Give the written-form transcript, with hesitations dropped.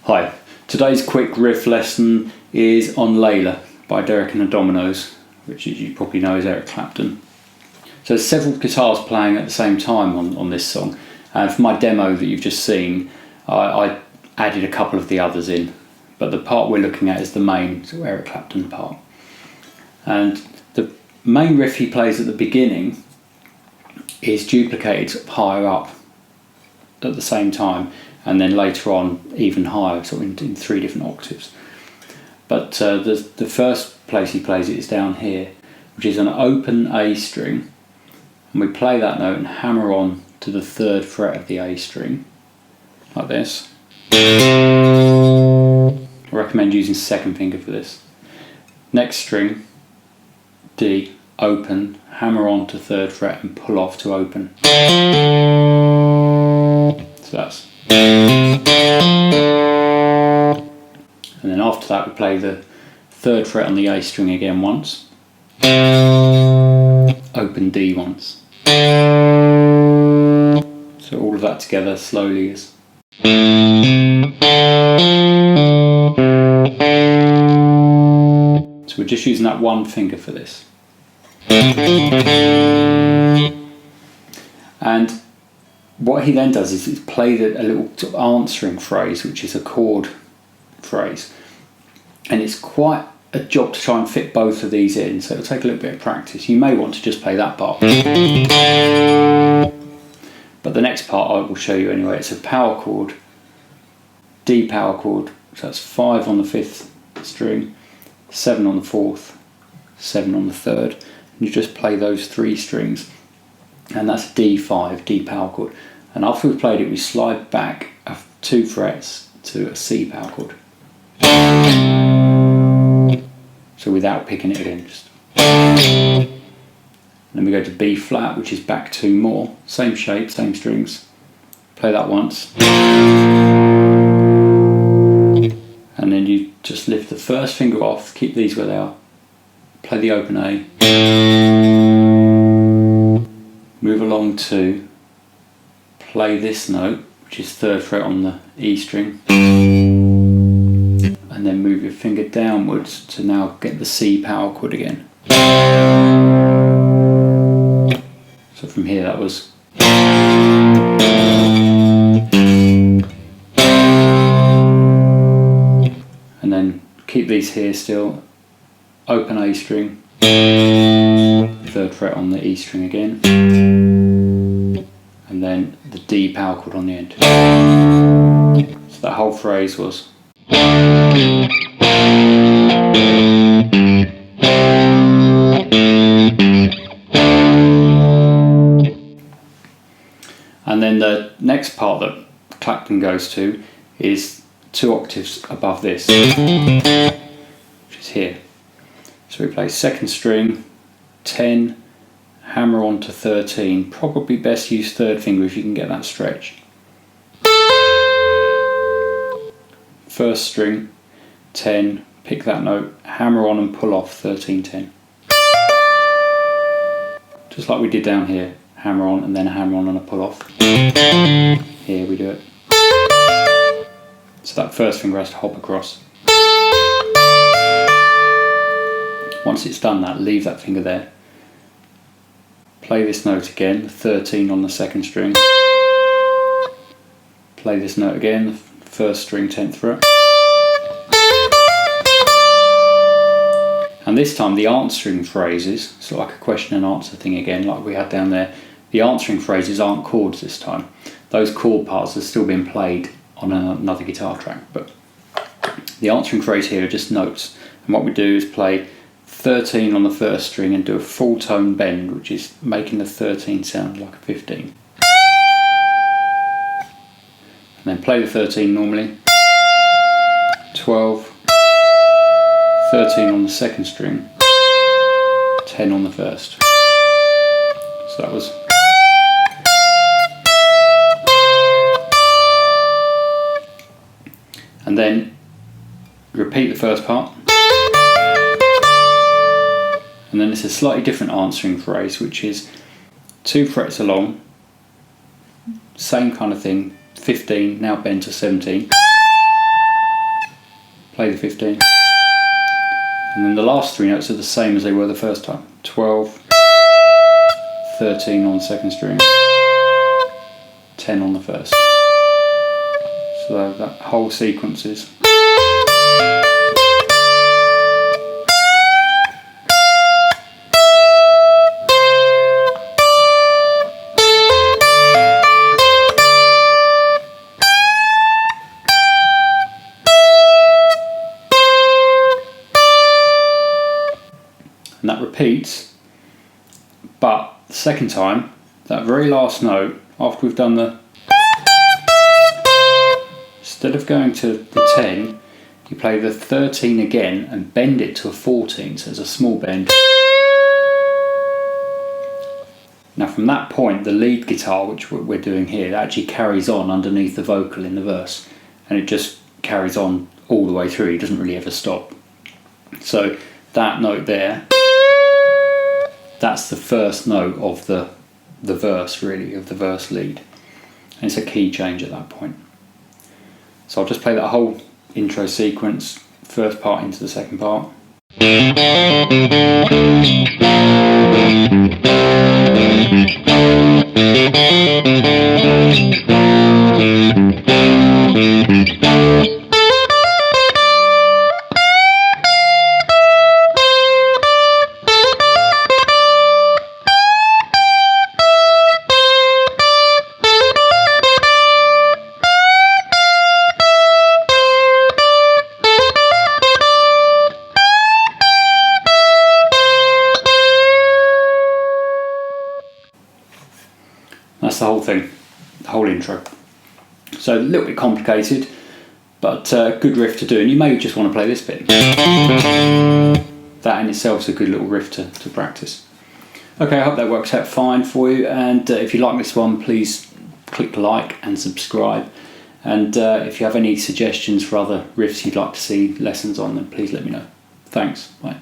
Hi, today's quick riff lesson is on LAYLA by Derek and the Dominos, which as you probably know is Eric Clapton. So there's several guitars playing at the same time on this song, and for my demo that you've just seen I added a couple of the others in, but the part we're looking at is the main sort of Eric Clapton part. And the main riff he plays at the beginning is duplicated sort of higher up at the same time, and then later on even higher, sort of in three different octaves. But the first place he plays it is down here, which is an open A string, and we play that note and hammer on to the 3rd fret of the A string, like this. I recommend using 2nd finger for this. Next string, D, open, hammer on to 3rd fret and pull off to open. So that's. And then after that we play the 3rd fret on the A string again once, open D once. So all of that together slowly is. So we're just using that one finger for this. And what he then does is play a little sort of answering phrase, which is a chord phrase, and it's quite a job to try and fit both of these in, so it'll take a little bit of practice. You may want to just play that part, but the next part I will show you anyway. It's a power chord, D power chord, so that's 5 on the 5th string, 7 on the 4th, 7 on the 3rd, and you just play those 3 strings, and that's D5, D power chord. And after we've played it, we slide back 2 frets to a C power chord. So without picking it again, just. And then we go to B flat, which is back 2 more, same shape, same strings. Play that once. And then you just lift the 1st finger off, keep these where they are. Play the open A. Move along to play this note, which is 3rd fret on the E string, and then move your finger downwards to now get the C power chord again. So from here that was. And then keep these here still, open A string, 3rd fret on the E string again, and then the D power chord on the end. So that whole phrase was. And then the next part that Clapton goes to is 2 octaves above this, which is here. So we play 2nd string, 10, hammer on to 13, probably best use 3rd finger if you can get that stretch. 1st string, 10, pick that note, hammer on and pull off 13, 10. Just like we did down here, hammer on and then a hammer on and a pull off. Here we do it. So that 1st finger has to hop across. Once it's done that, leave that finger there. Play this note again, 13 on the 2nd string. Play this note again, 1st string, 10th fret. And this time the answering phrases, sort of like a question and answer thing again, like we had down there, the answering phrases aren't chords this time. Those chord parts are still being played on another guitar track, but the answering phrase here are just notes. And what we do is play 13 on the 1st string and do a full tone bend, which is making the 13 sound like a 15. And then play the 13 normally, 12, 13 on the 2nd string, 10 on the 1st. So that was. And then repeat the first part. And then it's a slightly different answering phrase, which is 2 frets along, same kind of thing, 15, now bend to 17. play the 15. And then the last 3 notes are the same as they were the first time. 12, 13 on the second string, 10 on the first. So that whole sequence is. And that repeats, but the second time, that very last note, after we've done the, instead of going to the 10, you play the 13 again and bend it to a 14, so it's a small bend. Now from that point, the lead guitar, which we're doing here, that actually carries on underneath the vocal in the verse, and it just carries on all the way through, it doesn't really ever stop. So that note there, that's the first note of the verse, really, of the verse lead. And it's a key change at that point. So I'll just play that whole intro sequence, first part into the second part. That's the whole thing, the whole intro. So a little bit complicated, but good riff to do, and you may just want to play this bit. That in itself is a good little riff to practice. Okay, I hope that works out fine for you, and if you like this one, please click like and subscribe. And if you have any suggestions for other riffs you'd like to see lessons on, then please let me know. Thanks, bye.